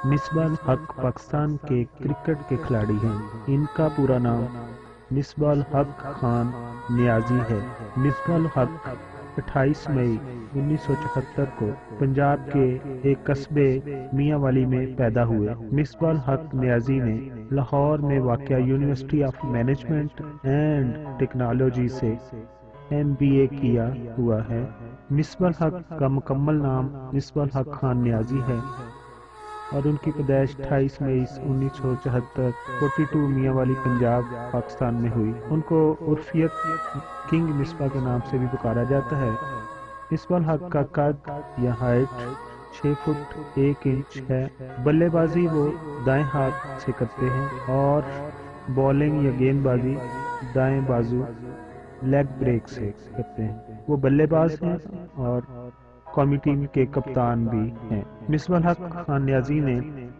مصباح الحق پاکستان کے کرکٹ کے کھلاڑی ہیں۔ ان کا پورا نام مصباح الحق خان نیازی ہے۔ مصباح الحق 28 مئی 1974 کو پنجاب کے ایک قصبے میاں والی میں پیدا ہوئے۔ مصباح الحق نیازی نے لاہور میں واقع university of management and technology سے MBA کیا ہوا ہے۔ مصباح الحق کا مکمل نام مصباح الحق خان نیازی ہے اور ان کی پیدائش 28 مئی 1974 42 میاں والی پنجاب پاکستان میں ہوئی۔ ان کو عرفیت کنگ مصباح کے نام سے بھی پکارا جاتا ہے۔ مصباح الحق کا قد یا ہائٹ 6 فٹ 1 انچ ہے۔ بلے بازی وہ دائیں ہاتھ سے کرتے ہیں اور بولنگ یا گیند بازی دائیں بازو لیگ بریک سے کرتے ہیں۔ وہ بلے باز ہیں اور قومی ٹیم کے کپتان بھی ہیں۔ مصباح الحق خان نیازی نے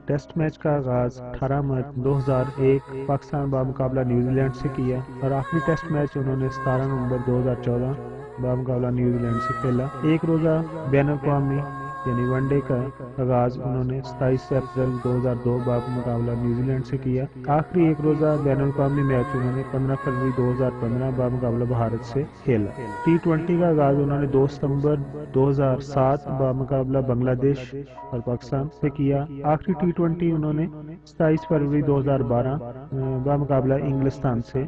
ٹیسٹ میچ کا آغاز 18 مارچ 2001 پاکستان بمقابلہ نیوزی لینڈ سے کیا اور آخری ٹیسٹ میچ انہوں نے 17 نومبر 2014 بمقابلہ نیوزی لینڈ سے کھیلا۔ ایک روزہ بین الاقوامی یعنی ون ڈے کا آغاز انہوں نے 27 اپریل 2002 بمقابلہ نیوزی لینڈ سے کیا۔ آخری ایک روزہ بین الاقوامی میچ انہوں نے 15 فروری 2015 بمقابلہ بھارت سے کھیلا۔ T20 کا آغاز انہوں نے 2 ستمبر 2007 بمقابلہ بنگلہ دیش اور پاکستان سے کیا۔ آخری T20 انہوں نے 27 فروری 2012 بمقابلہ انگلستان سے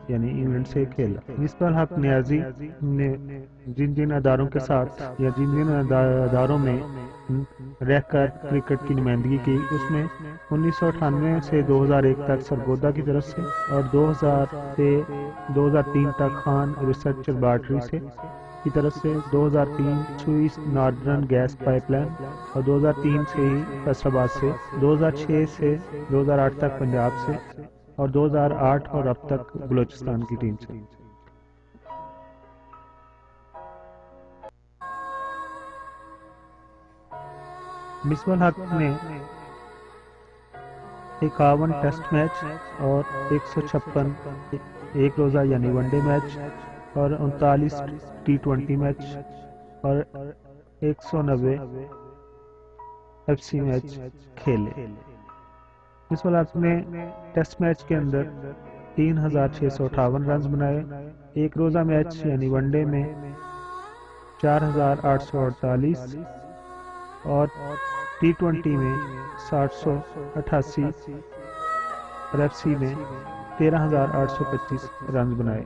یعنی انگلینڈ سے کھیلا۔ مصباح الحق نیازی نے جن اداروں کے ساتھ یا جن اداروں میں رہ کر کرکٹ کی نمائندگی کی، اس میں 1998 سے 2001 تک سرگودا کی طرف سے اور 2000 سے 2003 تک خان ریسرچ لیبارٹری سے کی طرف سے، 2003 Sui northern gas pipeline اور 2003 سے ہی فیصل آباد سے، 2006 سے 2008 تک پنجاب سے اور 2008 اور اب تک بلوچستان کی ٹیم سے۔ مصباح الحق نے 51 ٹیسٹ میچ اور 156 ایک روزہ یعنی ون ڈے میچ اور 39 T20 میچ اور 190 FC میچ کھیلے۔ مصباح الحق نے ٹیسٹ میچ کے اندر 3658 رنز بنائے۔ ایک روزہ میچ یعنی ون ڈے میں 4848 اور T20 میں 788 اور FC میں 13825 رنز بنائے۔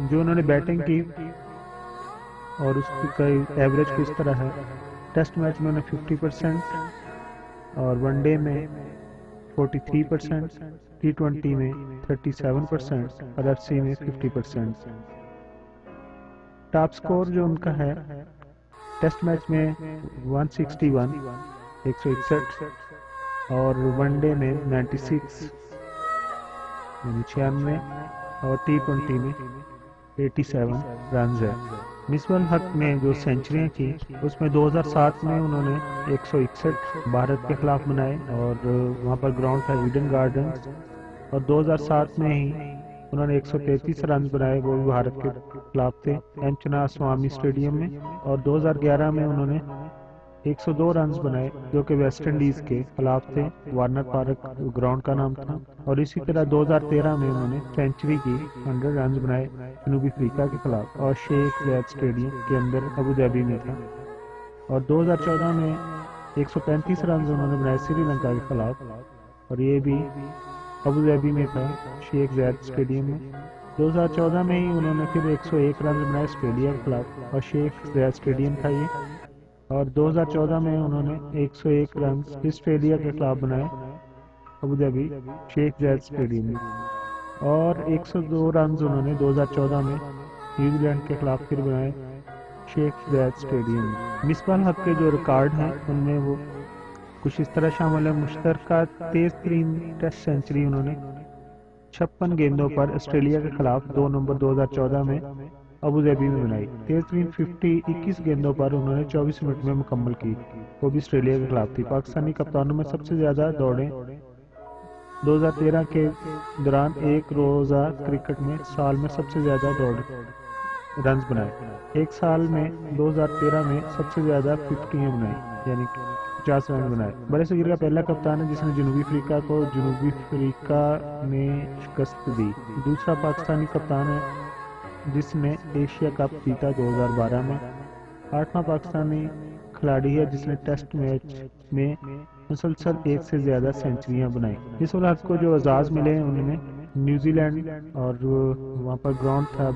جو انہوں نے بیٹنگ کی اور اس کا ایوریج کس طرح ہے، ٹیسٹ میچ میں انہوں نے 50% اور ون ڈے میں 43%، T20 میں 37% اور FC میں 50%۔ ٹاپ سکور جو ان کا ہے ٹیسٹ میچ میں 161 161 اور ون ڈے میں 96 یعنی 96 اور T20 میں 87 رنز ہے۔ مصباح الحق نے جو سینچریاں کی اس میں 2007 میں انہوں نے 161 بھارت کے خلاف بنائے اور وہاں پر گراؤنڈ تھا ایڈن گارڈنز، اور 2007 میں ہی انہوں نے 133 رنز بنائے، وہ بھی بھارت کے خلاف تھے ایم چنا سوامی اسٹیڈیم میں، اور 2011 میں انہوں نے 102 رنز بنائے جو کہ ویسٹ انڈیز کے خلاف تھے، وارنر پارک گراؤنڈ کا نام تھا، اور اسی طرح 2013 میں انہوں نے سینچری کی 100 رنز بنائے جنوبی افریقہ کے خلاف اور شیخ زاید اسٹیڈیم کے اندر ابو ظہبی میں تھا، اور 2014 میں 135 رنز انہوں نے بنائے سری لنکا کے خلاف اور یہ بھی ابو ظہبی میں تھا شیخ زاید اسٹیڈیم میں۔ 2014 میں ہی انہوں نے پھر 101 رنز بنائے آسٹریلیا کے خلاف اور شیخ زاید اسٹیڈیم تھا یہ، اور 2014 میں انہوں نے 101 رنز آسٹریلیا کے خلاف بنائے ابو ظہبی شیخ زاید اسٹیڈیم میں، اور 102 رنز انہوں نے 2014 میں نیوزی لینڈ کے خلاف پھر بنائے شیخ زاید اسٹیڈیم میں۔ مصباح الحق کے جو ریکارڈ ہیں ان میں وہ کچھ اس طرح شامل ہے: مشترکہ تیز ترین ٹیسٹ سینچری انہوں نے 56 گیندوں پر آسٹریلیا کے خلاف 2 نومبر 2014 میں ابو ظہبی میں بنائی۔ تیز ترین 21 گیندوں پر انہوں نے 24 منٹ میں مکمل کی، وہ بھی آسٹریلیا کے خلاف تھی۔ پاکستانی کپتانوں میں سب سے زیادہ دوڑیں 2013 کے دوران ایک روزہ کرکٹ میں سال میں سب سے زیادہ دوڑ رنز بنائے۔ ایک سال میں 2013 میں سب سے زیادہ 50 بنائی، یعنی 50 رن بنائے۔ برصغیر کا پہلا کپتان ہے جس نے جنوبی افریقہ کو جنوبی افریقہ میں شکست دی۔ دوسرا پاکستانی کپتان ہے جس نے ایشیا کپ جیتا 2012 میں۔ 8واں پاکستانی کھلاڑی ہے جس نے ٹیسٹ میچ میں مسلسل ایک سے زیادہ سینچریاں بنائی۔ اس الحق کو جو اعزاز ملے ہیں ان میں نیوزی لینڈ، اور وہاں پر گراؤنڈ تھا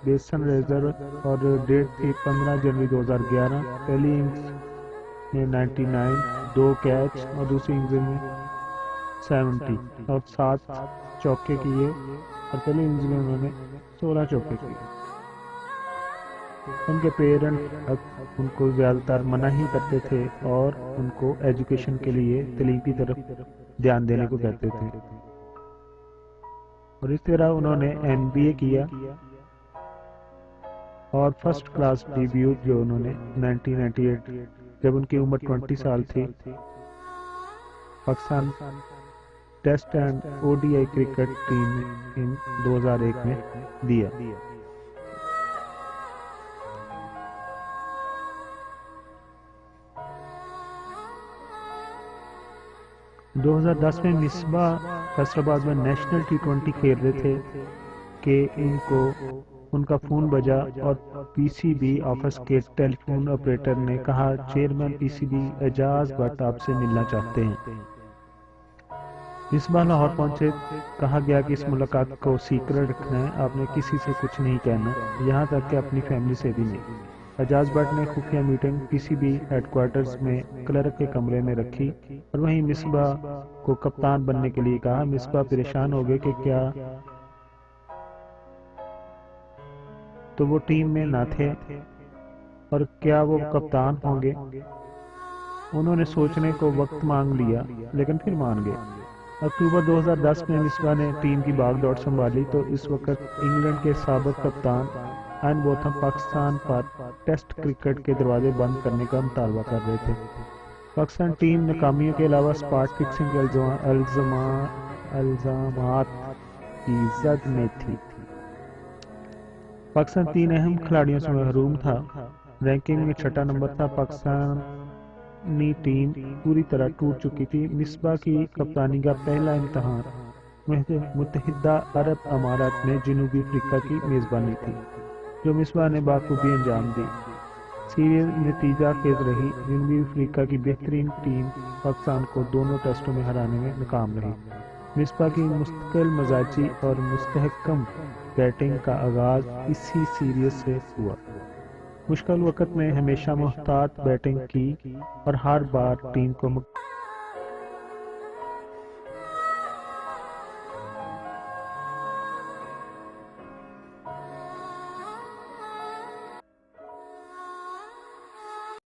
بیسن ریزرو، اور ڈیٹ تھی 15 جنوری 2011۔ پہلی اننگز میں 99، 2 کیچ، اور دوسری اننگز میں 70 اور 7 چوکے کیے، اور پہلی اننگز میں انہوں نے 16 چوکے کیے۔ ان کے پیرنٹ ان کو زیادہ تر منع ہی کرتے تھے اور ان کو ایجوکیشن کے لیے تعلیم کی طرف دھیان دینے کو کہتے تھے، اور اس طرح انہوں نے MBA کیا، اور فرسٹ کلاس ڈیبیوٹ جو انہوں نے 1998 جب ان کی عمر 20 سال تھی Pakistan test and ODI cricket team in 2001 میں دیا۔ 2010 میں مصباح فیصل آباد میں نیشنل T20 کھیل رہے تھے کہ ان کا فون بجا، اور PCB آفس کے ٹیلی فون آپریٹر نے کہا چیئرمین PCB اعجاز بٹ آپ سے ملنا چاہتے ہیں۔ مصباح لاہور پہنچے، کہا گیا کہ اس ملاقات کو سیکرٹ رکھنا ہے، آپ نے کسی سے کچھ نہیں کہنا، یہاں تک کہ اپنی فیملی سے بھی نہیں۔ اعجاز بٹ نے خفیہ میٹنگ PCB ہیڈ کوارٹرز میں کلرک کے کمرے میں رکھی اور وہیں مصباح کو کپتان بننے کے لیے کہا۔ مصباح پریشان ہو گئے کہ کیا تو وہ ٹیم میں نہ تھے اور کیا وہ کپتان ہوں گے۔ انہوں نے سوچنے کو وقت مانگ لیا لیکن پھر مان گئے۔ اکتوبر 2010 میں مصباح نے ٹیم کی باغ دوڑ سنبھالی تو اس وقت انگلینڈ کے سابق کپتان ایان بوتھم پاکستان پر ٹیسٹ کرکٹ کے دروازے بند کرنے کا مطالبہ کر رہے تھے۔ پاکستان ٹیم ناکامیوں کے علاوہ اسپاٹ فکسنگ کے الزامات کی زد میں تھی۔ پاکستان 3 اہم کھلاڑیوں سے محروم تھا، رینکنگ میں 6واں نمبر تھا۔ پاکستانی ٹیم پوری طرح ٹوٹ چکی تھی۔ مصباح کی کپتانی کا پہلا امتحان متحدہ عرب امارات میں جنوبی افریقہ کی میزبانی تھی، جو مصباح نے بخوبی انجام دی۔ سیریز نتیجہ خیز رہی، جنوبی افریقہ کی بہترین ٹیم پاکستان کو دونوں ٹیسٹوں میں ہرانے میں ناکام رہی۔ مصباح کی مستقل مزاجی اور مستحکم بیٹنگ کا آغاز اسی سیریز سے ہوا۔ مشکل وقت میں ہمیشہ محتاط بیٹنگ کی اور ہر بار ٹیم کو